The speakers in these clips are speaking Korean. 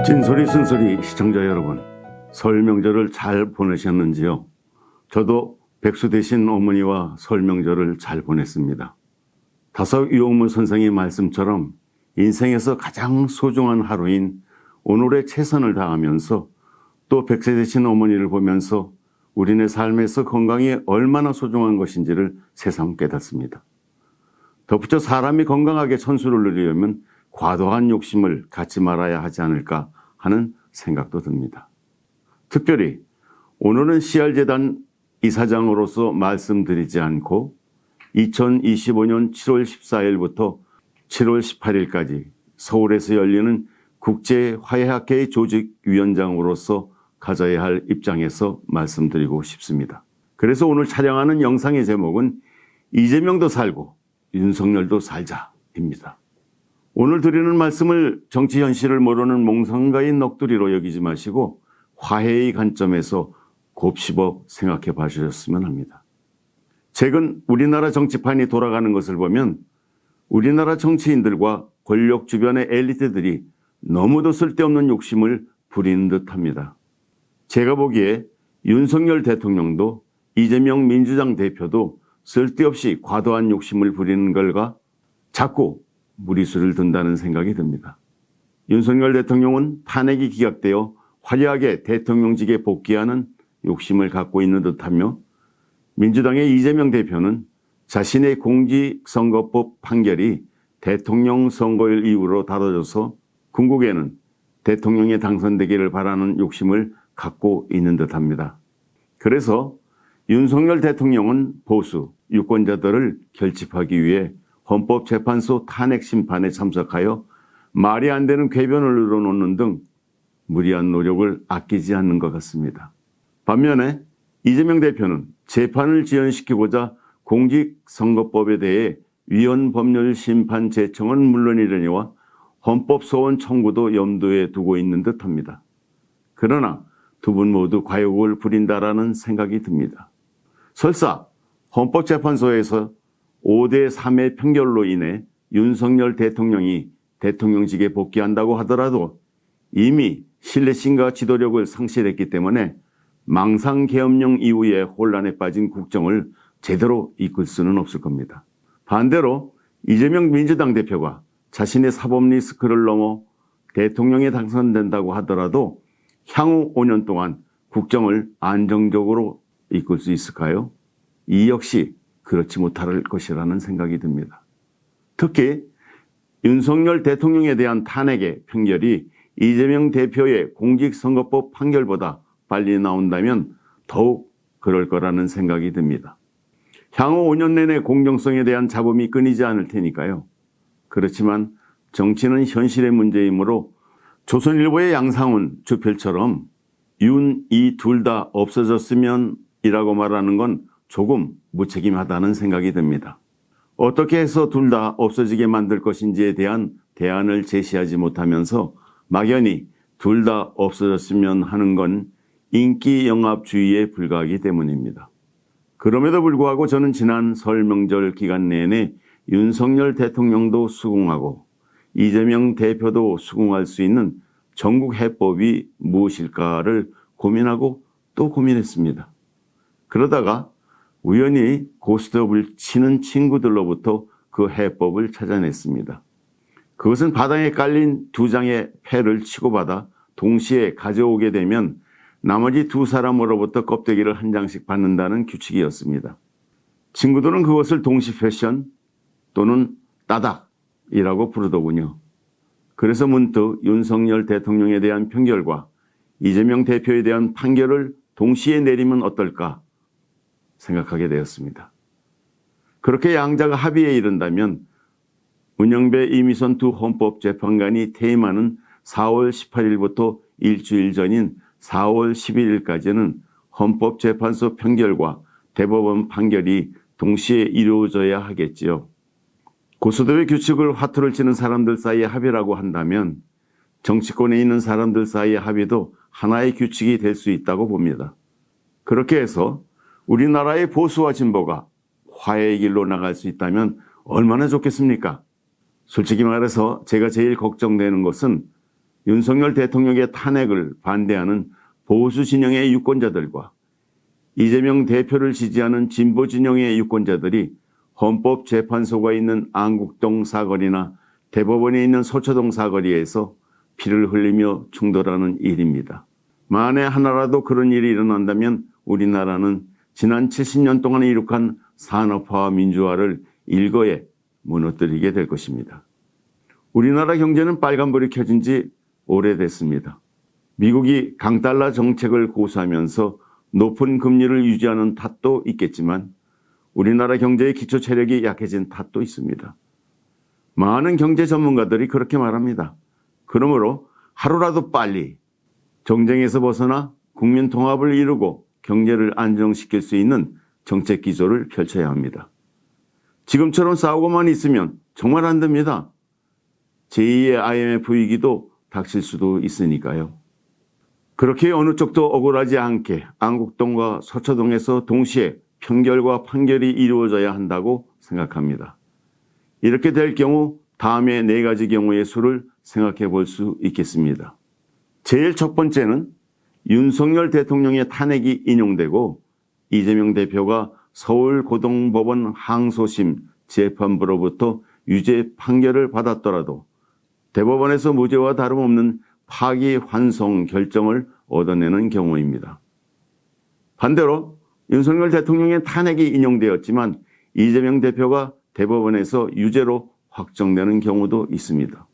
진솔이 쓴소리 시청자 여러분, 설 명절을 잘 보내셨는지요? 저도 백수 되신 어머니와 설 명절을 잘 보냈습니다. 다섯 유옥문 선생의 말씀처럼 인생에서 가장 소중한 하루인 오늘의 최선을 다하면서 또 백세 되신 어머니를 보면서 우리네 삶에서 건강이 얼마나 소중한 것인지를 새삼 깨닫습니다. 덧붙여 사람이 건강하게 천수를 누리려면 과도한 욕심을 갖지 말아야 하지 않을까 하는 생각도 듭니다. 특별히 오늘은 CR재단 이사장으로서 말씀드리지 않고 2025년 7월 14일부터 7월 18일까지 서울에서 열리는 국제화해학회의 조직위원장으로서 가져야 할 입장에서 말씀드리고 싶습니다. 그래서 오늘 촬영하는 영상의 제목은 이재명도 살고 윤석열도 살자입니다. 오늘 드리는 말씀을 정치 현실을 모르는 몽상가인 넋두리로 여기지 마시고 화해의 관점에서 곱씹어 생각해 봐주셨으면 합니다. 최근 우리나라 정치판이 돌아가는 것을 보면 우리나라 정치인들과 권력 주변의 엘리트들이 너무도 쓸데없는 욕심을 부리는 듯합니다. 제가 보기에 윤석열 대통령도 이재명 민주당 대표도 쓸데없이 과도한 욕심을 부리는 걸과 자꾸 무리수를 둔다는 생각이 듭니다. 윤석열 대통령은 탄핵이 기각되어 화려하게 대통령직에 복귀하는 욕심을 갖고 있는 듯하며 민주당의 이재명 대표는 자신의 공직선거법 판결이 대통령 선거일 이후로 다뤄져서 궁극에는 대통령에 당선되기를 바라는 욕심을 갖고 있는 듯합니다. 그래서 윤석열 대통령은 보수, 유권자들을 결집하기 위해 헌법재판소 탄핵 심판에 참석하여 말이 안 되는 궤변을 늘어놓는 등 무리한 노력을 아끼지 않는 것 같습니다. 반면에 이재명 대표는 재판을 지연시키고자 공직선거법에 대해 위헌법률심판 제청은 물론이려니와 헌법소원 청구도 염두에 두고 있는 듯합니다. 그러나 두 분 모두 과욕을 부린다라는 생각이 듭니다. 설사 헌법재판소에서 5대 3의 판결로 인해 윤석열 대통령이 대통령직에 복귀한다고 하더라도 이미 신뢰심과 지도력을 상실했기 때문에 망상계엄령 이후에 혼란에 빠진 국정을 제대로 이끌 수는 없을 겁니다. 반대로 이재명 민주당 대표가 자신의 사법 리스크를 넘어 대통령에 당선된다고 하더라도 향후 5년 동안 국정을 안정적으로 이끌 수 있을까요? 이 역시 그렇지 못할 것이라는 생각이 듭니다. 특히 윤석열 대통령에 대한 탄핵의 판결이 이재명 대표의 공직선거법 판결보다 빨리 나온다면 더욱 그럴 거라는 생각이 듭니다. 향후 5년 내내 공정성에 대한 잡음이 끊이지 않을 테니까요. 그렇지만 정치는 현실의 문제이므로 조선일보의 양상훈 주필처럼 윤, 이 둘 다 없어졌으면 이라고 말하는 건 조금 무책임하다는 생각이 듭니다. 어떻게 해서 둘 다 없어지게 만들 것인지에 대한 대안을 제시하지 못하면서 막연히 둘 다 없어졌으면 하는 건 인기 영합주의에 불과하기 때문입니다. 그럼에도 불구하고 저는 지난 설 명절 기간 내내 윤석열 대통령도 수긍하고 이재명 대표도 수긍할 수 있는 전국 해법이 무엇일까를 고민하고 또 고민했습니다. 그러다가 우연히 고스톱을 치는 친구들로부터 그 해법을 찾아냈습니다. 그것은 바닥에 깔린 두 장의 패를 치고받아 동시에 가져오게 되면 나머지 두 사람으로부터 껍데기를 한 장씩 받는다는 규칙이었습니다. 친구들은 그것을 동시 패션 또는 따닥이라고 부르더군요. 그래서 문득 윤석열 대통령에 대한 판결과 이재명 대표에 대한 판결을 동시에 내리면 어떨까 생각하게 되었습니다. 그렇게 양자가 합의에 이른다면 문영배, 이미선 두 헌법재판관이 퇴임하는 4월 18일부터 일주일 전인 4월 11일까지는 헌법재판소 판결과 대법원 판결이 동시에 이루어져야 하겠지요. 고스톱의 규칙을 화투를 치는 사람들 사이의 합의라고 한다면 정치권에 있는 사람들 사이의 합의도 하나의 규칙이 될 수 있다고 봅니다. 그렇게 해서 우리나라의 보수와 진보가 화해의 길로 나갈 수 있다면 얼마나 좋겠습니까? 솔직히 말해서 제가 제일 걱정되는 것은 윤석열 대통령의 탄핵을 반대하는 보수 진영의 유권자들과 이재명 대표를 지지하는 진보 진영의 유권자들이 헌법재판소가 있는 안국동 사거리나 대법원에 있는 서초동 사거리에서 피를 흘리며 충돌하는 일입니다. 만에 하나라도 그런 일이 일어난다면 우리나라는 지난 70년 동안 이룩한 산업화와 민주화를 일거에 무너뜨리게 될 것입니다. 우리나라 경제는 빨간불이 켜진 지 오래됐습니다. 미국이 강달러 정책을 고수하면서 높은 금리를 유지하는 탓도 있겠지만 우리나라 경제의 기초 체력이 약해진 탓도 있습니다. 많은 경제 전문가들이 그렇게 말합니다. 그러므로 하루라도 빨리 정쟁에서 벗어나 국민 통합을 이루고 경제를 안정시킬 수 있는 정책 기조를 펼쳐야 합니다. 지금처럼 싸우고만 있으면 정말 안 됩니다. 제2의 IMF 위기도 닥칠 수도 있으니까요. 그렇게 어느 쪽도 억울하지 않게 안국동과 서초동에서 동시에 평결과 판결이 이루어져야 한다고 생각합니다. 이렇게 될 경우 다음에 4가지 경우의 수를 생각해 볼 수 있겠습니다. 제일 첫 번째는 윤석열 대통령의 탄핵이 인용되고 이재명 대표가 서울고등법원 항소심 재판부로부터 유죄 판결을 받았더라도 대법원에서 무죄와 다름없는 파기환송 결정을 얻어내는 경우입니다. 반대로 윤석열 대통령의 탄핵이 인용되었지만 이재명 대표가 대법원에서 유죄로 확정되는 경우도 있습니다.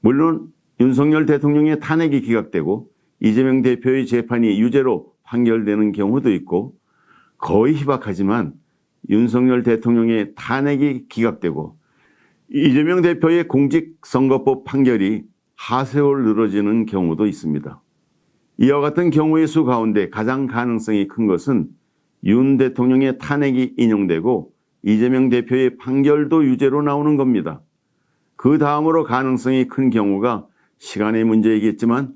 물론 윤석열 대통령의 탄핵이 기각되고 이재명 대표의 재판이 유죄로 판결되는 경우도 있고 거의 희박하지만 윤석열 대통령의 탄핵이 기각되고 이재명 대표의 공직선거법 판결이 하세월 늘어지는 경우도 있습니다. 이와 같은 경우의 수 가운데 가장 가능성이 큰 것은 윤 대통령의 탄핵이 인용되고 이재명 대표의 판결도 유죄로 나오는 겁니다. 그 다음으로 가능성이 큰 경우가 시간의 문제이겠지만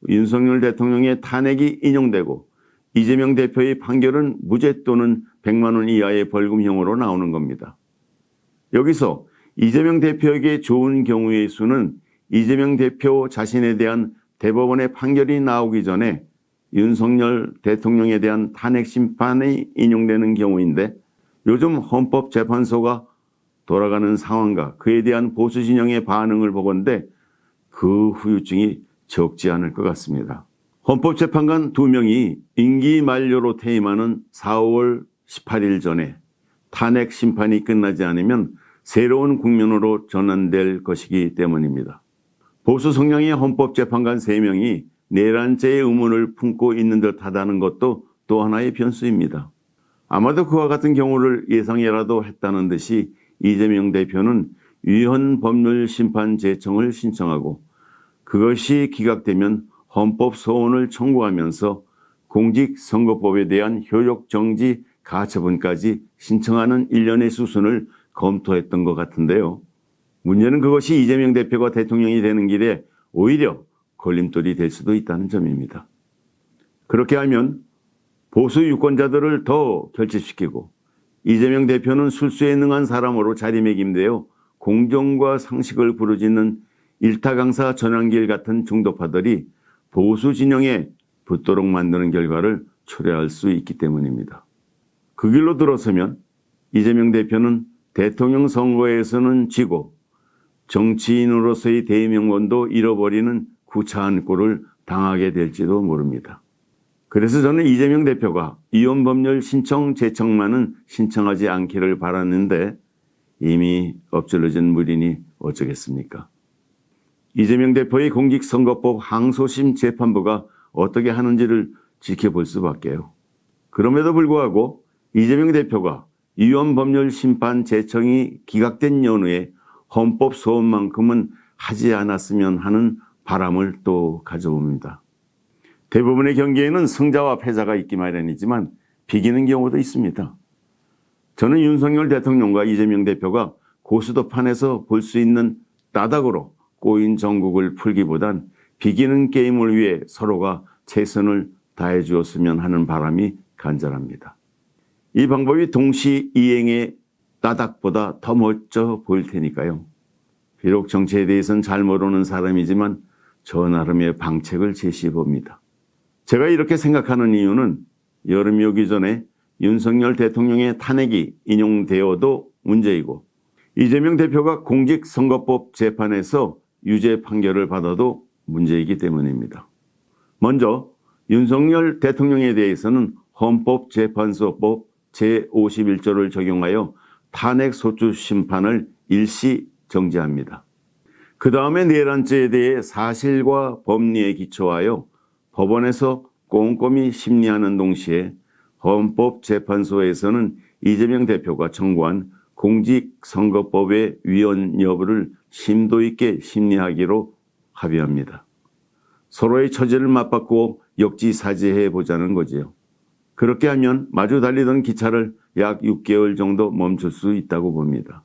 윤석열 대통령의 탄핵이 인용되고 이재명 대표의 판결은 무죄 또는 100만 원 이하의 벌금형으로 나오는 겁니다. 여기서 이재명 대표에게 좋은 경우의 수는 이재명 대표 자신에 대한 대법원의 판결이 나오기 전에 윤석열 대통령에 대한 탄핵 심판이 인용되는 경우인데 요즘 헌법재판소가 돌아가는 상황과 그에 대한 보수 진영의 반응을 보건대 그 후유증이 적지 않을 것 같습니다. 헌법재판관 2명이 임기 만료로 퇴임하는 4월 18일 전에 탄핵 심판이 끝나지 않으면 새로운 국면으로 전환될 것이기 때문입니다. 보수 성향의 헌법재판관 3명이 내란죄의 의문을 품고 있는 듯하다는 것도 또 하나의 변수입니다. 아마도 그와 같은 경우를 예상이라도 했다는 듯이 이재명 대표는 위헌 법률 심판 제청을 신청하고 그것이 기각되면 헌법 소원을 청구하면서 공직선거법에 대한 효력 정지 가처분까지 신청하는 일련의 수순을 검토했던 것 같은데요. 문제는 그것이 이재명 대표가 대통령이 되는 길에 오히려 걸림돌이 될 수도 있다는 점입니다. 그렇게 하면 보수 유권자들을 더 결집시키고 이재명 대표는 술수에 능한 사람으로 자리매김되어 공정과 상식을 부르짖는 일타강사 전환길 같은 중도파들이 보수 진영에 붙도록 만드는 결과를 초래할 수 있기 때문입니다. 그 길로 들어서면 이재명 대표는 대통령 선거에서는 지고 정치인으로서의 대의명분도 잃어버리는 구차한 꼴을 당하게 될지도 모릅니다. 그래서 저는 이재명 대표가 위헌법률 신청 제청만은 신청하지 않기를 바랐는데 이미 엎질러진 물이니 어쩌겠습니까? 이재명 대표의 공직선거법 항소심 재판부가 어떻게 하는지를 지켜볼 수밖에요. 그럼에도 불구하고 이재명 대표가 위헌법률 심판 제청이 기각된 연후에 헌법 소원만큼은 하지 않았으면 하는 바람을 또 가져봅니다. 대부분의 경기에는 승자와 패자가 있기 마련이지만 비기는 경우도 있습니다. 저는 윤석열 대통령과 이재명 대표가 고수도판에서 볼 수 있는 따닥으로 꼬인 정국을 풀기보단 비기는 게임을 위해 서로가 최선을 다해 주었으면 하는 바람이 간절합니다. 이 방법이 동시이행의 따닥보다 더 멋져 보일 테니까요. 비록 정치에 대해서는 잘 모르는 사람이지만 저 나름의 방책을 제시해 봅니다. 제가 이렇게 생각하는 이유는 여름이 오기 전에 윤석열 대통령의 탄핵이 인용되어도 문제이고 이재명 대표가 공직선거법 재판에서 유죄 판결을 받아도 문제이기 때문입니다. 먼저 윤석열 대통령에 대해서는 헌법재판소법 제51조를 적용하여 탄핵소추 심판을 일시 정지합니다. 그 다음에 내란죄에 대해 사실과 법리에 기초하여 법원에서 꼼꼼히 심리하는 동시에 헌법재판소에서는 이재명 대표가 청구한 공직선거법의 위헌 여부를 심도 있게 심리하기로 합의합니다. 서로의 처지를 맞바꾸어 역지사지해 보자는 거지요. 그렇게 하면 마주 달리던 기차를 약 6개월 정도 멈출 수 있다고 봅니다.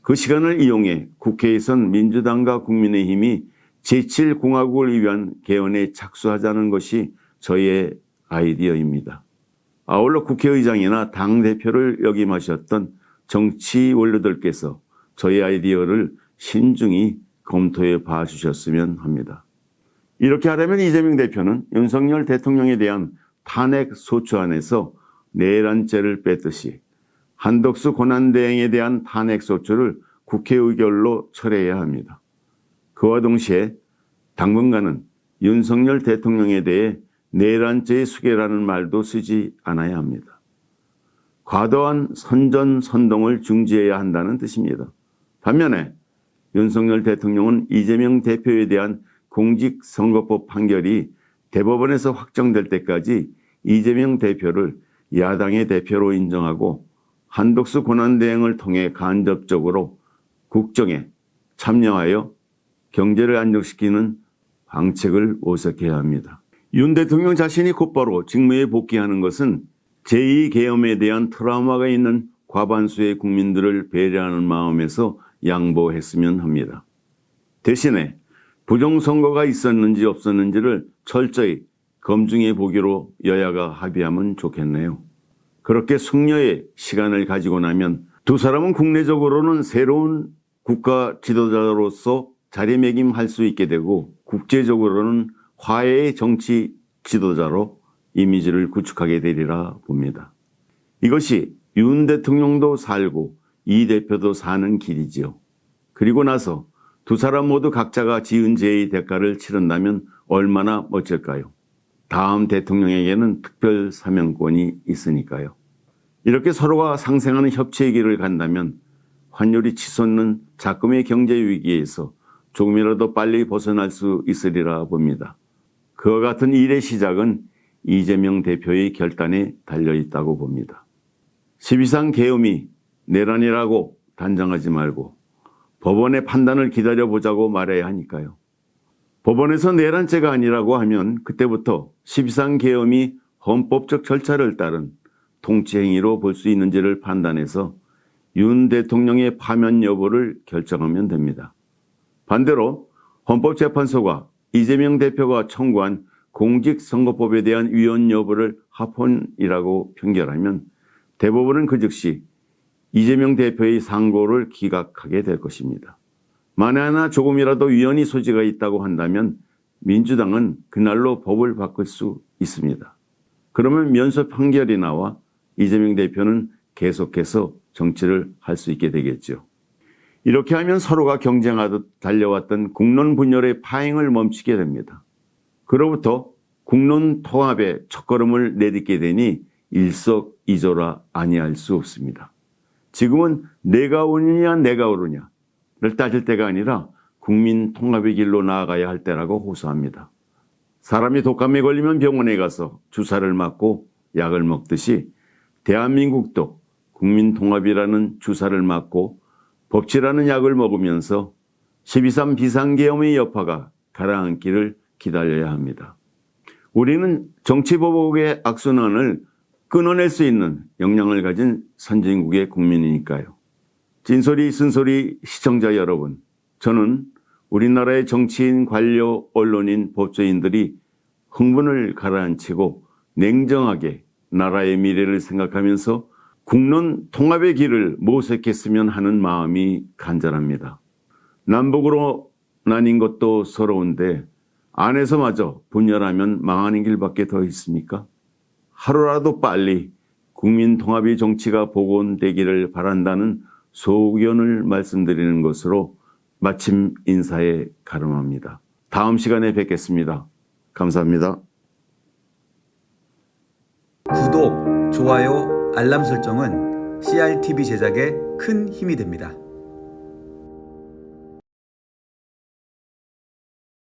그 시간을 이용해 국회에선 민주당과 국민의힘이 제7공화국을 위한 개헌에 착수하자는 것이 저희의 아이디어입니다. 아울러 국회의장이나 당대표를 역임하셨던 정치 원로들께서 저희 아이디어를 신중히 검토해 봐주셨으면 합니다. 이렇게 하려면 이재명 대표는 윤석열 대통령에 대한 탄핵 소추안에서 내란죄를 뺐듯이 한덕수 권한대행에 대한 탄핵 소추를 국회 의결로 철회해야 합니다. 그와 동시에 당분간은 윤석열 대통령에 대해 내란죄의 수괴라는 말도 쓰지 않아야 합니다. 과도한 선전선동을 중지해야 한다는 뜻입니다. 반면에 윤석열 대통령은 이재명 대표에 대한 공직선거법 판결이 대법원에서 확정될 때까지 이재명 대표를 야당의 대표로 인정하고 한덕수 권한대행을 통해 간접적으로 국정에 참여하여 경제를 안정시키는 방책을 모색해야 합니다. 윤 대통령 자신이 곧바로 직무에 복귀하는 것은 제2계엄에 대한 트라우마가 있는 과반수의 국민들을 배려하는 마음에서 양보했으면 합니다. 대신에 부정선거가 있었는지 없었는지를 철저히 검증해 보기로 여야가 합의하면 좋겠네요. 그렇게 숙려의 시간을 가지고 나면 두 사람은 국내적으로는 새로운 국가 지도자로서 자리매김할 수 있게 되고 국제적으로는 화해의 정치 지도자로 이미지를 구축하게 되리라 봅니다. 이것이 윤 대통령도 살고 이 대표도 사는 길이지요. 그리고 나서 두 사람 모두 각자가 지은 죄의 대가를 치른다면 얼마나 멋질까요? 다음 대통령에게는 특별 사명권이 있으니까요. 이렇게 서로가 상생하는 협치의 길을 간다면 환율이 치솟는 작금의 경제 위기에서 조금이라도 빨리 벗어날 수 있으리라 봅니다. 그와 같은 일의 시작은 이재명 대표의 결단에 달려있다고 봅니다. 12상 계엄이 내란이라고 단정하지 말고 법원의 판단을 기다려보자고 말해야 하니까요. 법원에서 내란죄가 아니라고 하면 그때부터 12상 계엄이 헌법적 절차를 따른 통치행위로 볼 수 있는지를 판단해서 윤 대통령의 파면 여부를 결정하면 됩니다. 반대로 헌법재판소가 이재명 대표가 청구한 공직선거법에 대한 위헌 여부를 합헌이라고 판결하면 대법원은 그 즉시 이재명 대표의 상고를 기각하게 될 것입니다. 만에 하나 조금이라도 위헌이 소지가 있다고 한다면 민주당은 그날로 법을 바꿀 수 있습니다. 그러면 면소 판결이 나와 이재명 대표는 계속해서 정치를 할 수 있게 되겠죠. 이렇게 하면 서로가 경쟁하듯 달려왔던 국론 분열의 파행을 멈추게 됩니다. 그로부터 국론 통합의 첫걸음을 내딛게 되니 일석이조라 아니할 수 없습니다. 지금은 내가 옳으냐 내가 옳으냐를 따질 때가 아니라 국민 통합의 길로 나아가야 할 때라고 호소합니다. 사람이 독감에 걸리면 병원에 가서 주사를 맞고 약을 먹듯이 대한민국도 국민 통합이라는 주사를 맞고 법치라는 약을 먹으면서 12.3 비상계엄의 여파가 가라앉기를 기다려야 합니다. 우리는 정치보복의 악순환을 끊어낼 수 있는 역량을 가진 선진국의 국민이니까요. 진소리 쓴소리 시청자 여러분, 저는 우리나라의 정치인, 관료, 언론인, 법조인들이 흥분을 가라앉히고 냉정하게 나라의 미래를 생각하면서 국론 통합의 길을 모색했으면 하는 마음이 간절합니다. 남북으로 나뉜 것도 서러운데 안에서마저 분열하면 망하는 길밖에 더 있습니까? 하루라도 빨리 국민 통합의 정치가 복원되기를 바란다는 소견을 말씀드리는 것으로 마침 인사에 가름합니다. 다음 시간에 뵙겠습니다. 감사합니다. 구독, 좋아요, 알람 설정은 CRTV 제작에 큰 힘이 됩니다.